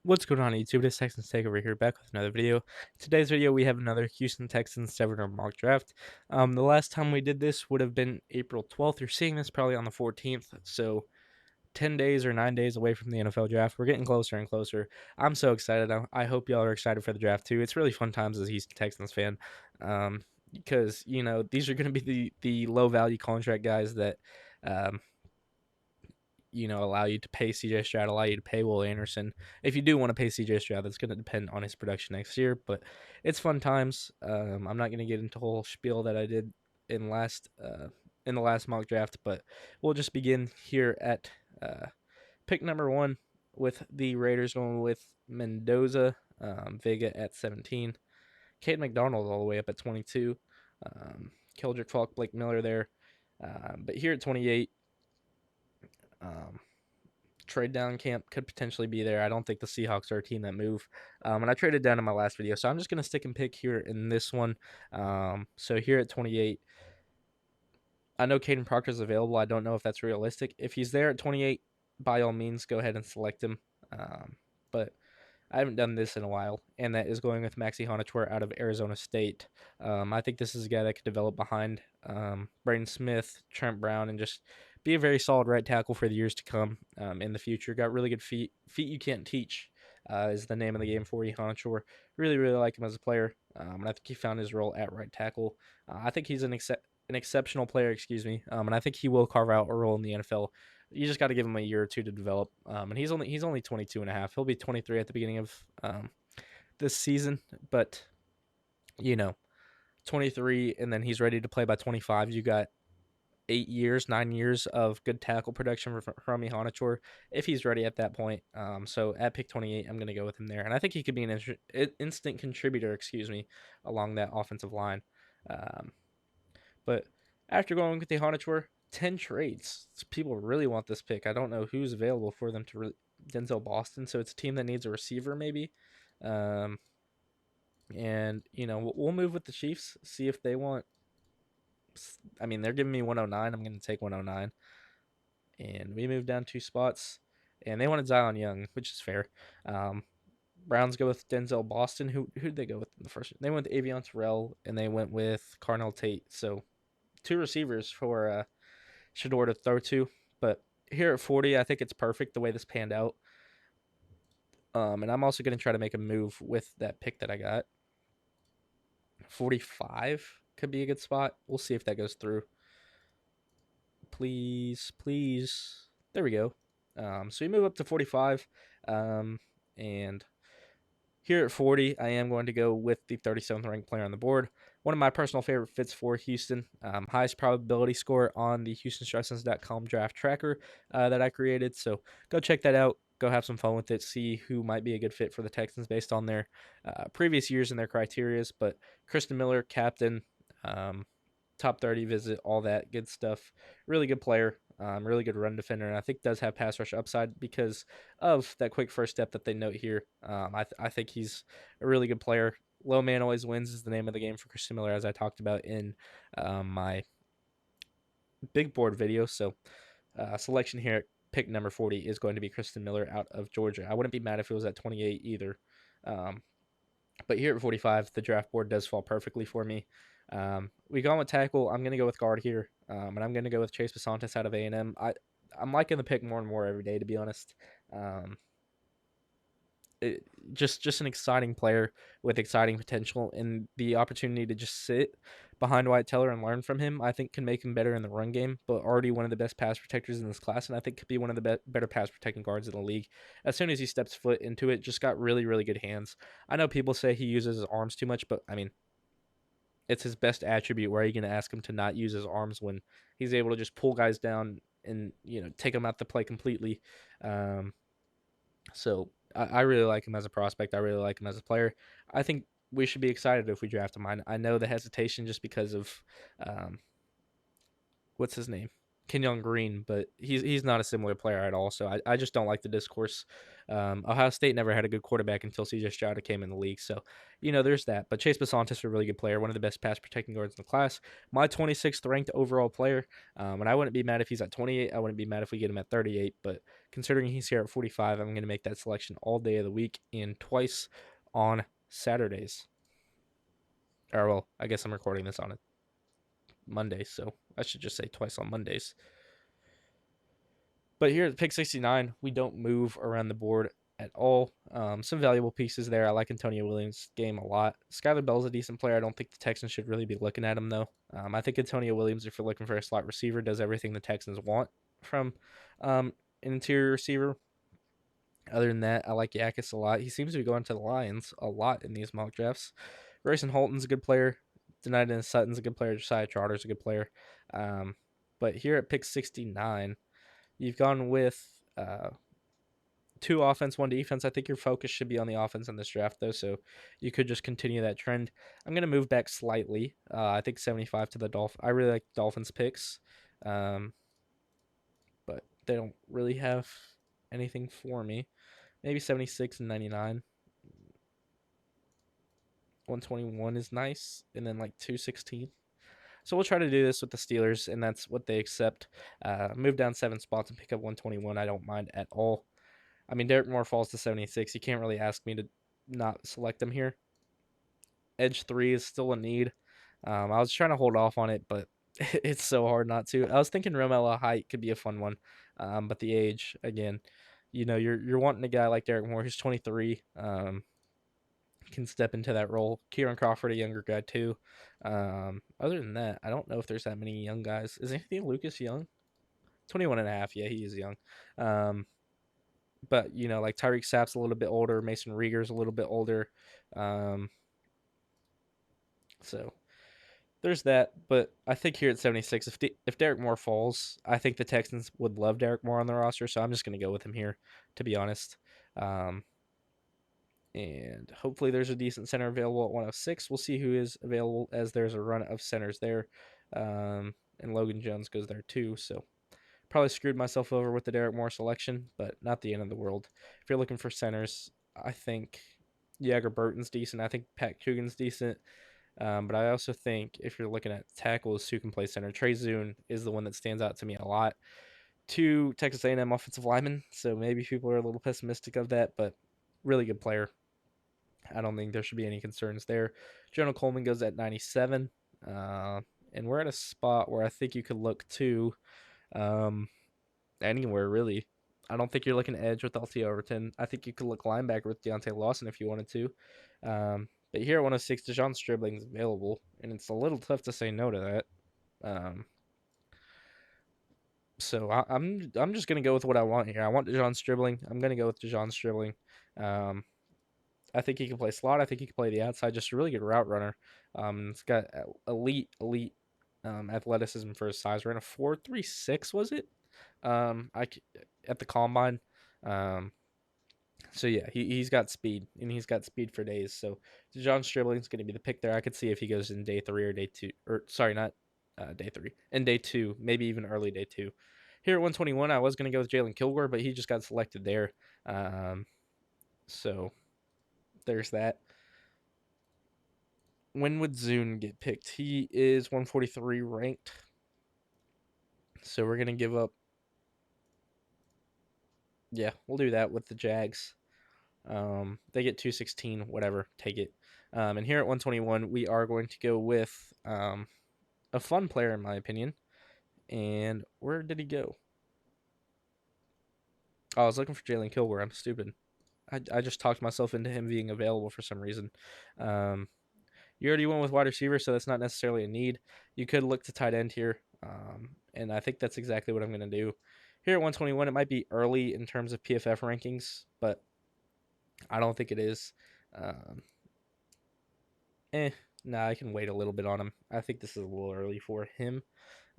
What's going on YouTube? It's Texans Takeover here, back with another video. Today's video, we have another Houston Texans 7-round mock draft. The last time we did this would have been April 12th. You're seeing this probably on the 14th, so 10 days or 9 days away from the NFL draft. We're getting closer and closer. I'm so excited. I hope y'all are excited for the draft too. It's really fun times as a Houston Texans fan, because, these are going to be the low-value contract guys that um, allow you to pay CJ Stroud, allow you to pay Will Anderson. If you do want to pay CJ Stroud, that's going to depend on his production next year, but it's fun times. I'm not going to get into a whole spiel that I did in the last mock draft, but we'll just begin here at pick number 1 with the Raiders going with Mendoza, Vega at 17, Kate McDonald all the way up at 22, Keldrick Falk, Blake Miller there. But here at 28, trade down camp could potentially be there. I don't think the Seahawks are a team that move. And I traded down in my last video, so I'm just going to stick and pick here in this one. So here at 28, I know Caden Proctor is available. I don't know if that's realistic. If he's there at 28, by all means, go ahead and select him. But I haven't done this in a while, and that is going with Max Iheanachor out of Arizona State. I think this is a guy that could develop behind Braden Smith, Trent Brown, and just be a very solid right tackle for the years to come in the future. Got really good feet. Feet you can't teach is the name of the game for Iheanachor. Really, really like him as a player, and I think he found his role at right tackle. I think he's an exceptional player, and I think he will carve out a role in the NFL. You just got to give him a year or two to develop. And he's only 22 and a half. He'll be 23 at the beginning of this season, but 23, and then he's ready to play by 25. You got 9 years of good tackle production from Iheanachor if he's ready at that point. So at pick 28, I'm going to go with him there, and I think he could be an instant contributor, along that offensive line. But after going with Iheanachor, 10 trades. People really want this pick. I don't know who's available for them to Denzel Boston, so it's a team that needs a receiver maybe. And we'll move with the Chiefs, see if they want. I mean, they're giving me 109. I'm going to take 109. And we move down 2 spots, and they wanted Zion Young, which is fair. Browns go with Denzel Boston. Who'd they go with in the first? They went with Avion Terrell, and they went with Carnell Tate. So 2 receivers for Shador to throw to. But here at 40, I think it's perfect the way this panned out. And I'm also going to try to make a move with that pick that I got. 45 could be a good spot. We'll see if that goes through. Please, please. There we go. So we move up to 45. And here at 40, I am going to go with the 37th ranked player on the board. One of my personal favorite fits for Houston. Highest probability score on the HoustonStrikesons.com draft tracker that I created. So go check that out. Go have some fun with it. See who might be a good fit for the Texans based on their previous years and their criterias. But Christen Miller, captain, top 30 visit, all that good stuff. Really good player. Really good run defender, and I think does have pass rush upside because of that quick first step that they note here. I think he's a really good player. Low man always wins is the name of the game for Christen Miller, as I talked about in my big board video. So selection here at pick number 40 is going to be Christen Miller out of Georgia. I wouldn't be mad if it was at 28 either. But here at 45, the draft board does fall perfectly for me. We go with tackle. I'm going to go with guard here, and I'm going to go with Chase Bisontis out of A&M. I'm liking the pick more and more every day, to be honest. Just an exciting player with exciting potential, and the opportunity to just sit behind Wyatt Teller and learn from him, I think can make him better in the run game, but already one of the best pass protectors in this class, and I think could be one of the better pass protecting guards in the league. As soon as he steps foot into it, just got really, really good hands. I know people say he uses his arms too much, but I mean, it's his best attribute. Where are you going to ask him to not use his arms when he's able to just pull guys down and take them out the play completely? So I really like him as a prospect. I really like him as a player. I think we should be excited if we draft him. I know the hesitation just because of what's his name, Kenyon Green, but he's not a similar player at all. So I just don't like the discourse. Ohio State never had a good quarterback until C.J. Stroud came in the league. So, there's that. But Chase Bisontis is a really good player, one of the best pass protecting guards in the class. My 26th ranked overall player. And I wouldn't be mad if he's at 28. I wouldn't be mad if we get him at 38. But considering he's here at 45, I'm going to make that selection all day of the week and twice on Saturdays. Or, well, I guess I'm recording this on a Monday, so I should just say twice on Mondays. But here at pick 69, we don't move around the board at all. Some valuable pieces there. I like Antonio Williams' game a lot. Skylar Bell's a decent player. I don't think the Texans should really be looking at him, though. I think Antonio Williams, if you're looking for a slot receiver, does everything the Texans want from an interior receiver. Other than that, I like Yakis a lot. He seems to be going to the Lions a lot in these mock drafts. Grayson Holton's a good player. Deniden Sutton's a good player. Josiah Trotter's a good player. But here at pick 69, you've gone with 2 offense, 1 defense. I think your focus should be on the offense in this draft, though, so you could just continue that trend. I'm going to move back slightly. I think 75 to the Dolphins. I really like Dolphins picks, but they don't really have anything for me. Maybe 76 and 99. 121 is nice, and then like 216. So we'll try to do this with the Steelers, and that's what they accept. Move down 7 spots and pick up 121. I don't mind at all. I mean, Derrick Moore falls to 76. You can't really ask me to not select him here. Edge 3 is still a need. I was trying to hold off on it, but it's so hard not to. I was thinking Romelo Height could be a fun one, but the age, again, you're wanting a guy like Derrick Moore who's 23, can step into that role. Kieran Crawford, a younger guy too. Other than that, I don't know if there's that many young guys. Is Anthony Lucas young? 21 and a half. Yeah, he is young. But like Tyreek Sapp's a little bit older. Mason Rieger's a little bit older. So there's that. But I think here at 76, if Derrick Moore falls, I think the Texans would love Derrick Moore on the roster. So I'm just going to go with him here, to be honest. And hopefully there's a decent center available at 106. We'll see who is available, as there's a run of centers there. And Logan Jones goes there too. So probably screwed myself over with the Derrick Moore selection, but not the end of the world. If you're looking for centers, I think Jagger Burton's decent. I think Pat Coogan's decent. But I also think if you're looking at tackles who can play center, Trey Zune is the one that stands out to me a lot. 2 Texas A&M offensive linemen, so maybe people are a little pessimistic of that, but really good player. I don't think there should be any concerns there. Jonah Coleman goes at 97. And we're at a spot where I think you could look to anywhere, really. I don't think you're looking edge with LT Overton. I think you could look linebacker with Deontay Lawson if you wanted to. But here at 106, DeJon Stribling is available, and it's a little tough to say no to that. So I'm just going to go with what I want here. I want DeJon Stribling. I'm going to go with DeJon Stribling. I think he can play slot. I think he can play the outside. Just a really good route runner. It's got elite athleticism for his size. Ran a 4.36, was it? At the combine. So yeah, he's got speed, and he's got speed for days. So DeJon Stribling's going to be the pick there. I could see if he goes in day 3 or day 2, or sorry, not day 3, and day 2, maybe even early day 2. Here at 121, I was going to go with Jalen Kilgore, but he just got selected there. So there's that. When would Zune get picked? He is 143 ranked. So we're going to give up. Yeah, we'll do that with the Jags. They get 216, whatever, take it. And here at 121, we are going to go with a fun player, in my opinion. And where did he go? Oh, I was looking for Jalen Kilgore. I'm stupid. I just talked myself into him being available for some reason. You already went with wide receiver, so that's not necessarily a need. You could look to tight end here, and I think that's exactly what I'm going to do. Here at 121, it might be early in terms of PFF rankings, but I don't think it is. I can wait a little bit on him. I think this is a little early for him.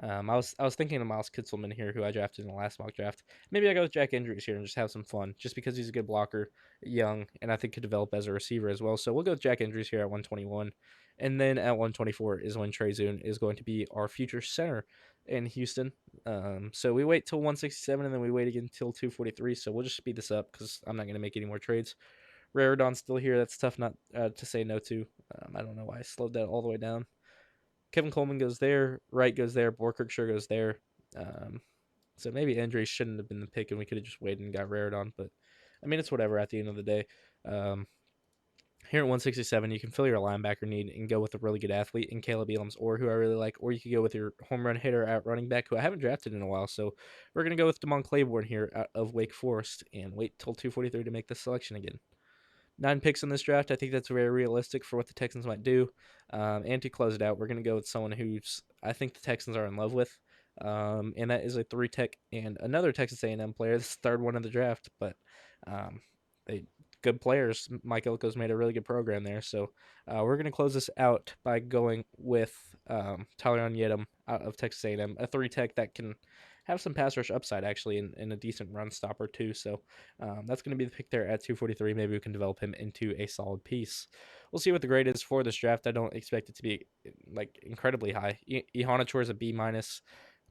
I was thinking of Miles Kitselman here, who I drafted in the last mock draft. Maybe I go with Jack Andrews here and just have some fun, just because he's a good blocker, young, and I think could develop as a receiver as well. So we'll go with Jack Andrews here at 121. And then at 124 is when Trey Zune is going to be our future center in Houston. So we wait till 167 and then we wait again till 243. So we'll just speed this up because I'm not going to make any more trades. Raridon's still here. That's tough not to say no to. I don't know why I slowed that all the way down. Kevin Coleman goes there. Wright goes there. Borkirkshire goes there. Um, so maybe Andre shouldn't have been the pick and we could have just waited and got Raridon. But I mean, it's whatever at the end of the day. Here at 167, you can fill your linebacker need and go with a really good athlete in Caleb Elam's or who I really like, or you could go with your home run hitter at running back who I haven't drafted in a while. So we're going to go with Damon Claiborne here out of Wake Forest and wait till 243 to make this selection again. 9 picks in this draft. I think that's very realistic for what the Texans might do. And to close it out, we're going to go with someone who's I think the Texans are in love with, and that is a 3-tech and another Texas A&M player. This is the third one of the draft, but they good players. Mike Elko's made a really good program there. So we're going to close this out by going with Tyler Yedem out of Texas A&M, a 3-tech that can have some pass rush upside actually and a decent run stopper too. So that's going to be the pick there at 243. Maybe we can develop him into a solid piece. We'll see what the grade is for this draft. I don't expect it to be like incredibly high. Iheanachor is a B minus,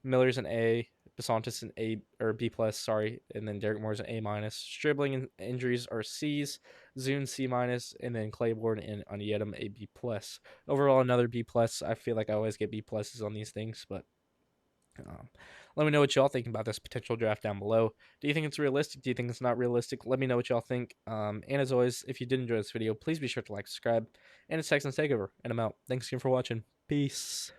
Miller's an A, Bisontis an A or B plus, sorry, and then Derrick Moore's an A minus. Stribling and injuries are C's, Zune C minus, and then Claiborne and Onyedem a B plus. Overall, another B plus. I feel like I always get B pluses on these things, but let me know what y'all think about this potential draft down below. Do you think it's realistic? Do you think it's not realistic? Let me know what y'all think. And as always, if you did enjoy this video, please be sure to like, subscribe, and it's Texans Takeover, and I'm out. Thanks again for watching. Peace.